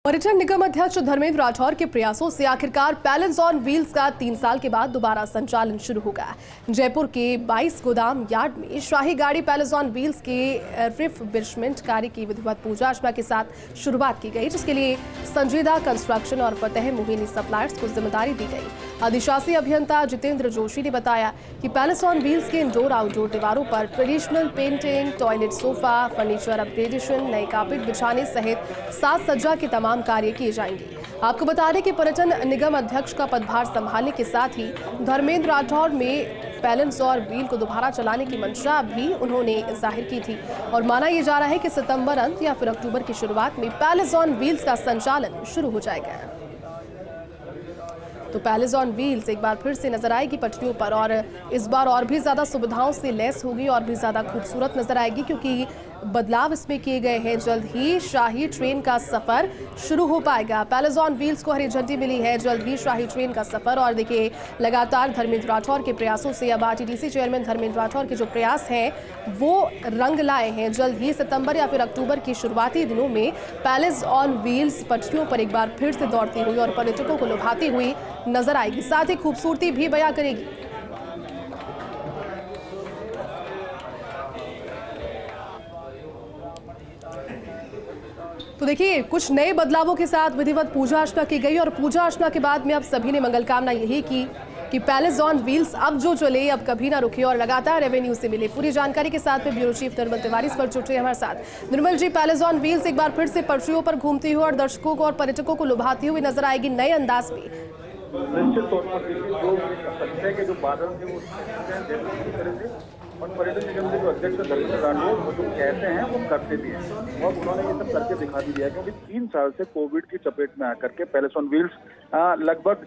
पर्यटन निगम अध्यक्ष धर्मेंद्र राठौर के प्रयासों से आखिरकार पैलेस ऑन व्हील्स का 3 साल के बाद दोबारा संचालन शुरू होगा। जयपुर के 22 गोदाम यार्ड में शाही गाड़ी पैलेस ऑन व्हील्स के रिफर्बिशमेंट कार्य की विधिवत पूजा अर्चना के साथ शुरुआत की गई, जिसके लिए संजीदा कंस्ट्रक्शन और फतेह मोहिनी सप्लायर्स को जिम्मेदारी दी गई। अधिशासी अभियंता जितेंद्र जोशी ने बताया कि पैलेस ऑन व्हील्स के इंडोर आउटडोर दीवारों पर traditional painting, toilet, sofa, furniture upgradation, नए कार्पेट बिछाने सहित साज सज्जा के तमाम कार्य किए जाएंगे। आपको बता दें कि पर्यटन निगम अध्यक्ष का पदभार संभालने के साथ ही धर्मेंद्र राठौर में पैलेस और व्हील को दोबारा चलाने की मंशा भी उन्होंने जाहिर की थी और माना यह जा रहा है कि सितंबर अंत या फिर अक्टूबर की शुरुआत में पैलेस ऑन व्हील्स का संचालन शुरू हो जाएगा। तो पैलेस ऑन व्हील्स एक बार फिर से नजर आएगी पटरियों पर और इस बार और भी ज्यादा सुविधाओं से लैस होगी और भी ज्यादा खूबसूरत नजर आएगी, क्योंकि बदलाव इसमें किए गए हैं। जल्द ही शाही ट्रेन का सफर शुरू हो पाएगा। पैलेस ऑन व्हील्स को हरी झंडी मिली है, जल्द ही शाही ट्रेन का सफर। और देखिए, लगातार धर्मेंद्र राठौर के प्रयासों से अब आरटीडीसी चेयरमैन धर्मेंद्र राठौर के जो प्रयास हैं वो रंग लाए हैं। जल्द ही सितंबर या फिर अक्टूबर की शुरुआती दिनों में पैलेस ऑन व्हील्स पटरियों पर एक बार फिर से दौड़ती हुई और पर्यटकों को लुभाती हुई नजर आएगी, साथ ही खूबसूरती भी बयां करेगी। तो देखिए, कुछ नए बदलावों के साथ विधिवत पूजा अर्चना की गई और पूजा अर्चना के बाद में अब सभी ने मंगल कामना यही की कि पैलेस ऑन व्हील्स अब जो चले अब कभी ना रुके और लगातार रेवेन्यू से मिले। पूरी जानकारी के साथ में ब्यूरो चीफ निर्मल तिवारी इस पर जुड़ रहे हैं हमारे साथ। निर्मल जी, पैलेस ऑन व्हील्स एक बार फिर से पटरियों पर घूमती हुई और दर्शकों को और पर्यटकों को लुभाती हुई नजर आएगी नए अंदाज में। निश्चित तौर पर जो बादल थे वो और पर्यटन निगम के जो अध्यक्ष धर्मेंद्र राठौर वो जो कहते हैं वो करते भी हैं और उन्होंने ये सब करके दिखा भी दिया है, क्योंकि 3 साल से कोविड की चपेट में आकर के पैलेस ऑन व्हील्स लगभग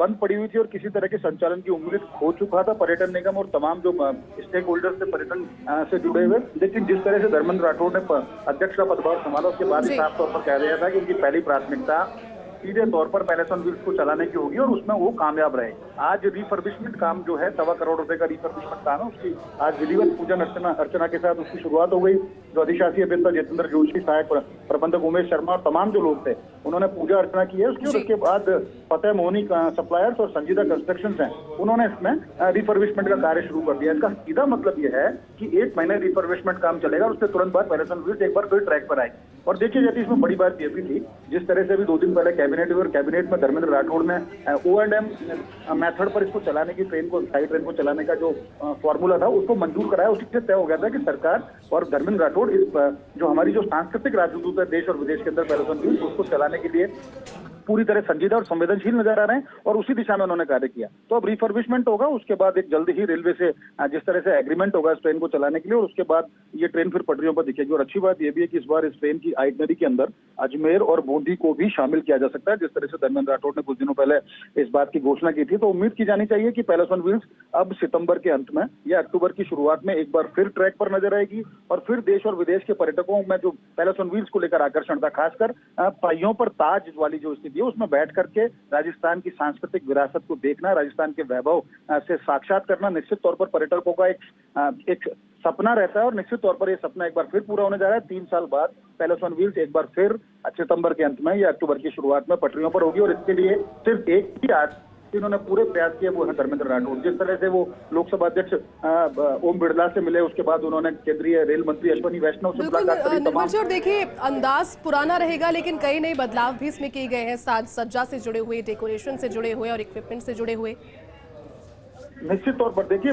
बंद पड़ी हुई थी और किसी तरह के संचालन की उम्मीद खो चुका था पर्यटन निगम और तमाम जो स्टेक होल्डर्स थे पर्यटन से जुड़े हुए। लेकिन जिस तरह से धर्मेंद्र राठौर ने अध्यक्ष का पदभार संभाला उसके बाद ही साफ तौर पर कह दिया था कि उनकी पहली प्राथमिकता सीधे तौर पर पैलेस ऑन व्हील्स को चलाने की होगी और उसमें वो कामयाब रहे। आज रिफर्बिशमेंट काम जो है 1.25 करोड़ रुपए का रिफर्बिशमेंट काम है, उसकी आज विधिवत पूजन अर्चना के साथ उसकी शुरुआत हो गई। जो अधिशासी अभियंता जितेंद्र जोशी, सहायक प्रबंधक उमेश शर्मा और तमाम जो लोग थे उन्होंने पूजा अर्चना की है। उसके बाद फतेह मोहिनी सप्लायर्स और संजीदा कंस्ट्रक्शन हैं, उन्होंने इसमें रिफर्बिशमेंट का कार्य शुरू कर दिया। इसका सीधा मतलब यह है कि 1 महीने रिफर्बिशमेंट काम चलेगा और उसके तुरंत बाद पैलेस ऑन व्हील्स एक बार फिर ट्रैक पर आएगी। और देखिए जाती इसमें बड़ी बात यह भी थी, जिस तरह से अभी 2 दिन पहले कैबिनेट हुई और कैबिनेट में धर्मेंद्र राठौर ने O&M मेथड पर इसको चलाने की शाही ट्रेन को चलाने का जो फॉर्मूला था उसको मंजूर कराया। उससे तय हो गया था कि सरकार और धर्मेंद्र राठौर इस जो हमारी जो सांस्कृतिक राजदूत है देश और विदेश के अंदर पैलेस ऑन व्हील्स उसको चलाने के लिए पूरी तरह संजीदा और संवेदनशील नजर आ रहे हैं और उसी दिशा में उन्होंने कार्य किया। तो अब रिफर्बिशमेंट होगा, उसके बाद एक जल्दी ही रेलवे से जिस तरह से एग्रीमेंट होगा इस ट्रेन को चलाने के लिए और उसके बाद ये ट्रेन फिर पटरियों पर दिखेगी। और अच्छी बात यह भी है कि इस बार इस ट्रेन की आइटनरी के अंदर अजमेर और बूंदी को भी शामिल किया जा सकता है, जिस तरह से धर्मेंद्र राठौर ने कुछ दिनों पहले इस बात की घोषणा की थी। तो उम्मीद की जानी चाहिए कि पैलेस ऑन व्हील्स अब सितंबर के अंत में या अक्टूबर की शुरुआत में एक बार फिर ट्रैक पर नजर आएगी और फिर देश और विदेश के पर्यटकों में जो पैलेस ऑन व्हील्स को लेकर आकर्षण था, खासकर पहियों पर ताज वाली जो स्थिति है उसमें बैठ करके राजस्थान की सांस्कृतिक विरासत को देखना, राजस्थान के वैभव से साक्षात करना निश्चित तौर पर पर्यटकों का एक सपना रहता है और निश्चित तौर पर यह सपना एक बार फिर पूरा होने जा रहा है। 3 साल बाद पैलेस ऑन व्हील्स एक बार फिर सितंबर के अंत में या अक्टूबर की शुरुआत में पटरियों पर होगी और इसके लिए सिर्फ एक ही आज इन्होंने पूरे प्रयास किए, वो है धर्मेंद्र राठौर। जिस तरह से वो लोकसभा अध्यक्ष ओम बिरला से मिले, उसके बाद उन्होंने केंद्रीय रेल मंत्री अश्विनी वैष्णव से मुलाकात करी। देखिए, अंदाज पुराना रहेगा लेकिन कई नए बदलाव भी इसमें किए गए हैं, साज सज्जा से जुड़े हुए, डेकोरेशन से जुड़े हुए और इक्विपमेंट से जुड़े हुए। निश्चित तौर पर देखिए,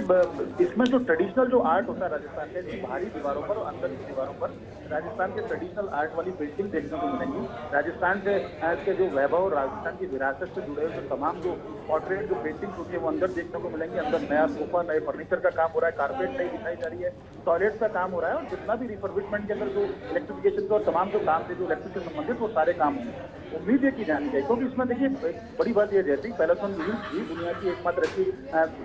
इसमें जो ट्रेडिशनल जो आर्ट होता है राजस्थान के, बाहरी दीवारों पर और अंदर की दीवारों पर राजस्थान के ट्रेडिशनल आर्ट वाली पेंटिंग देखने को मिलेंगी। राजस्थान के जो वैभव, राजस्थान की विरासत से जुड़े हुए तमाम जो पोर्ट्रेट जो पेंटिंग्स होती है वो अंदर देखने को मिलेंगी। अंदर नया सोफा, नए फर्नीचर का काम हो रहा है, कारपेट नई दिखाई जा रही है, टॉयलेट का काम हो रहा है और जितना भी रिफर्बिशमेंट के अंदर जो इलेक्ट्रिफिकेशन और तमाम जो काम थे जो इलेक्ट्रिक से संबंधित वो सारे काम होंगे। उम्मीद है की जानी चाहिए, क्योंकि इसमें देखिए बड़ी बात यह रहती है पैलेस ऑन व्हील्स भी दुनिया की एकमात्र ऐसी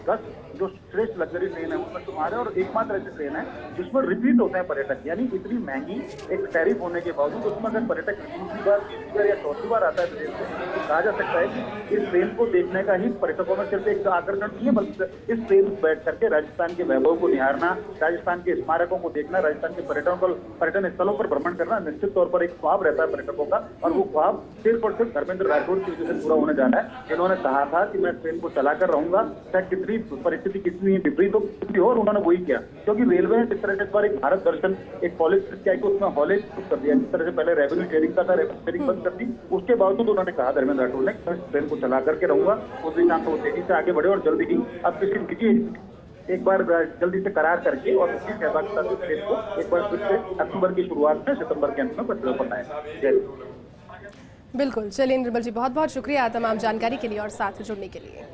10 जो श्रेष्ठ लग्जरी ट्रेन है उसमें तुम्हारे और एकमात्र ऐसी ट्रेन है जिसमें रिपीट होते हैं पर्यटक। यानी इतनी महंगी एक टैरिफ होने के बावजूद उसमें अगर पर्यटक दूसरी बार, तीसरी बार या चौथी बार आता है विदेश से तो कहा जा सकता है कि इस ट्रेन को देखने का का ही पर्यटकों में सिर्फ एक आकर्षण नहीं है, बल्कि इस ट्रेन में बैठ करके राजस्थान के वैभव को निहारना, राजस्थान के स्मारकों को देखना, राजस्थान के पर्यटन स्थलों पर भ्रमण करना निश्चित तौर पर एक ख्वाब रहता है पर्यटकों का। और वो ख्वाब सिर्फ और सिर्फ धर्मेंद्र राठौड़ की वजह से पूरा होने जा रहा है। इन्होंने कहा था कि मैं ट्रेन को चलाकर रहूंगा, चाहे कितनी परिस्थिति कितनी विपरीत हो, और उन्होंने वही किया। क्योंकि रेलवे ने जिस तरह से इस बार एक भारत दर्शन एक पॉलिसी किया कि उसमें हॉलेज कर दिया, जिस तरह से पहले रेवेन्यू शेयरिंग का था, रेवेन्यू शेयरिंग बंद कर दी, उसके बावजूद उन्होंने कहा धर्मेंद्र राठौड़ ने ट्रेन को चला करके रहूंगा। उस दिन वो तेजी से आगे बढ़े और जल्दी ही अब किसी निजी एक बार जल्दी से करार करके और उसकी सहभागिता से ट्रेन को एक बार फिर से अक्टूबर की शुरुआत में सितंबर के अंत में पटरियों पर लाए। बिल्कुल, चलिए निर्मल जी, बहुत बहुत शुक्रिया तमाम जानकारी के लिए और साथ जुड़ने के लिए।